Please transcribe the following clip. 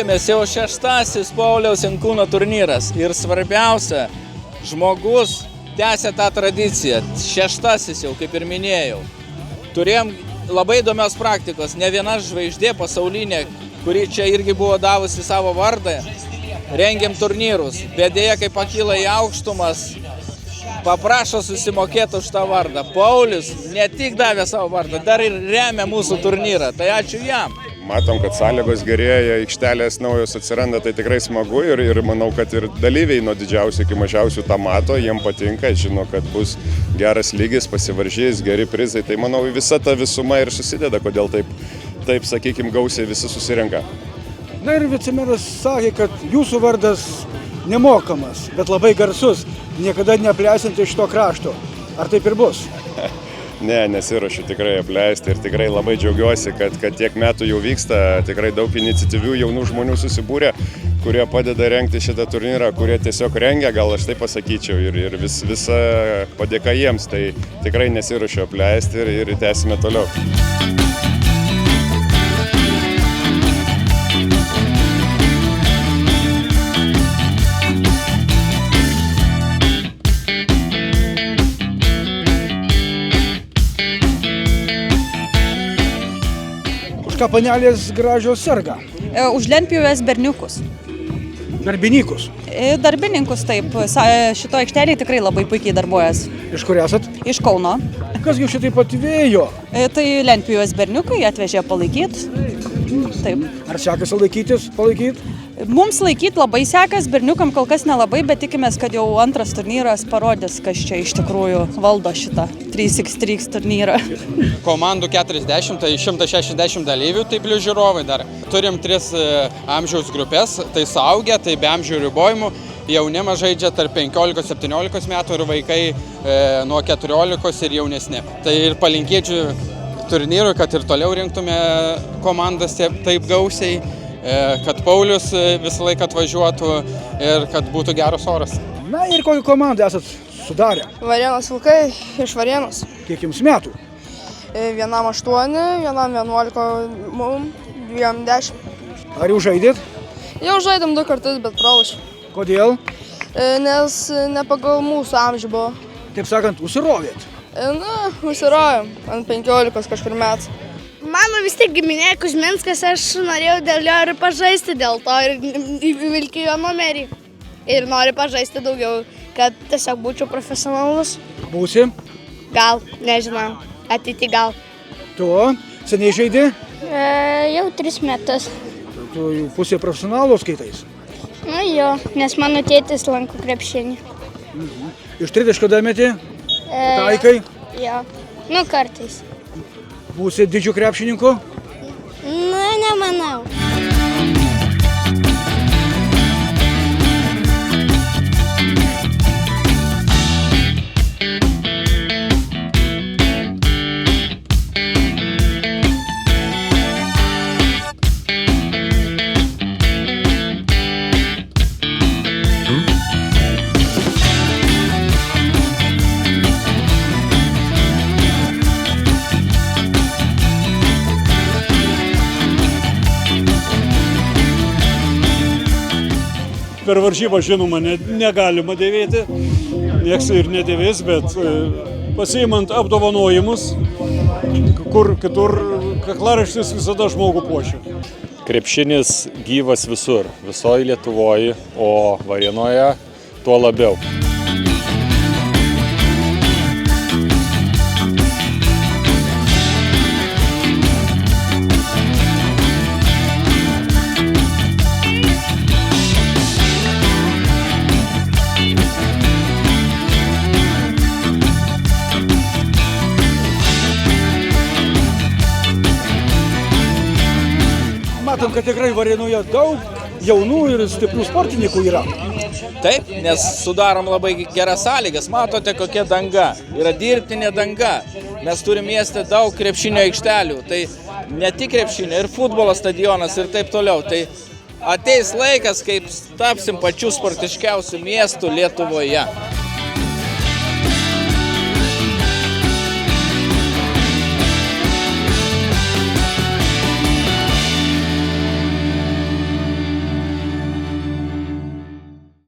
ruošiamės jau 6. Pauliaus Jankūno turnyras ir svarbiausia, žmogus tęsia tą tradiciją. 6. jau, kaip ir minėjau. Turėjom labai įdomios praktikos, ne viena žvaigždė pasaulinė, kuri čia irgi buvo davusi savo vardą. Rengiam turnyrus, bet dėja, kai pakyla į aukštumas, paprašo susimokėti už tą vardą. Paulius ne tik davė savo vardą, dar ir remia mūsų turnyrą, tai ačiū jam. Matom, kad sąlygos gerėja, aikštelės naujos atsiranda, tai tikrai smagu ir manau, kad ir dalyviai nuo didžiausių iki mažiausių tą mato, jiem patinka, žino, kad bus geras lygis, pasivaržys, geri prizai, tai manau visa ta visuma ir susideda, kodėl taip sakykime, gausiai visi susirenka. Na ir vicemeras sakė, kad jūsų vardas nemokamas, bet labai garsus, niekada neapleisinti iš to krašto. Ar taip ir bus? Ne, nesiruošiu tikrai apleisti ir tikrai labai džiaugiuosi, kad tiek metų jau vyksta, tikrai daug iniciatyvių jaunų žmonių susibūrė, kurie padeda rengti šitą turnyrą, kurie tiesiog rengia, gal aš taip pasakyčiau, ir visa padėka jiems, tai tikrai nesiruošiu apleisti ir tęsime toliau. Ką panelės gražios serga? Už lentpjūvės berniukus. Darbininkus? Darbininkus, taip. Šito aikštelėje tikrai labai puikiai darbuojas. Iš kur esat? Iš Kauno. Kasgi šitaip atvėjo? Tai lentpjūvės berniukai atvežė palaikyti. Taip. Ar sekasi palaikyti? Mums laikyti labai sekas, berniukam kol kas nelabai, bet tikimės, kad jau antras turnyras parodys, kas čia iš tikrųjų valdo šitą 3x3 turnyrą. Komandų 40, tai 160 dalyvių, tai plius žiūrovai dar. Turim 3 amžiaus grupės, tai suaugę, tai be amžių ribojimų. Jaunimas žaidžia tarp 15-17 metų ir vaikai nuo 14 ir jaunesni. Tai ir palinkėčiau turnyrui, kad ir toliau rinktume komandas taip gausiai, kad Paulius visą laiką atvažiuotų ir kad būtų geras oras. Na ir kokią komandą esat sudarę? Varėnos Vilkai iš Varėnos. Kiek jums metų? Vienam 8, vienam 11, mum 10. Ar jau žaidėt? Jau žaidėm 2 kartus, bet pralošėm. Kodėl? Nes ne pagal mūsų amžių buvo. Taip sakant, užsirovėt? Na, užsirovėm ant 15 kažkur metų. Mano vis tiek giminė Kuzminskas, aš norėjau dėl jo ir pažaisti dėl to ir vilkijo numerį. Ir noriu pažaisti daugiau, kad tiesiog būčiau profesionalus. Būsi? Gal, nežinau, ateity gal. Tu seniai žaidži? Jau 3 metus. Tu jau pusė profesionalų skaitais? Nu jo, nes mano tėtis lanko krepšinį. Iš 30 dameti? Taikai? Jo, nu kartais. Būsi didžių krepšininkų? Nu, nemanau. Per varžybą, žinoma, negalima dėvėti, nieks ir nedėvės, bet pasiimant apdovanojimus, kur kitur kaklaraštis visada žmogų puošia. Krepšinis gyvas visur, visoje Lietuvoje, o Varėnoje tuo labiau. Matom, kad tikrai Varėnoje daug jaunų ir stiprių sportininkų yra. Taip, nes sudarom labai geras sąlygas. Matote, kokia danga. Yra dirbtinė danga. Mes turime mieste daug krepšinio aikštelių. Tai ne tik krepšinio, ir futbolo stadionas ir taip toliau. Tai ateis laikas, kaip tapsim pačiu sportiškiausiu miestu Lietuvoje.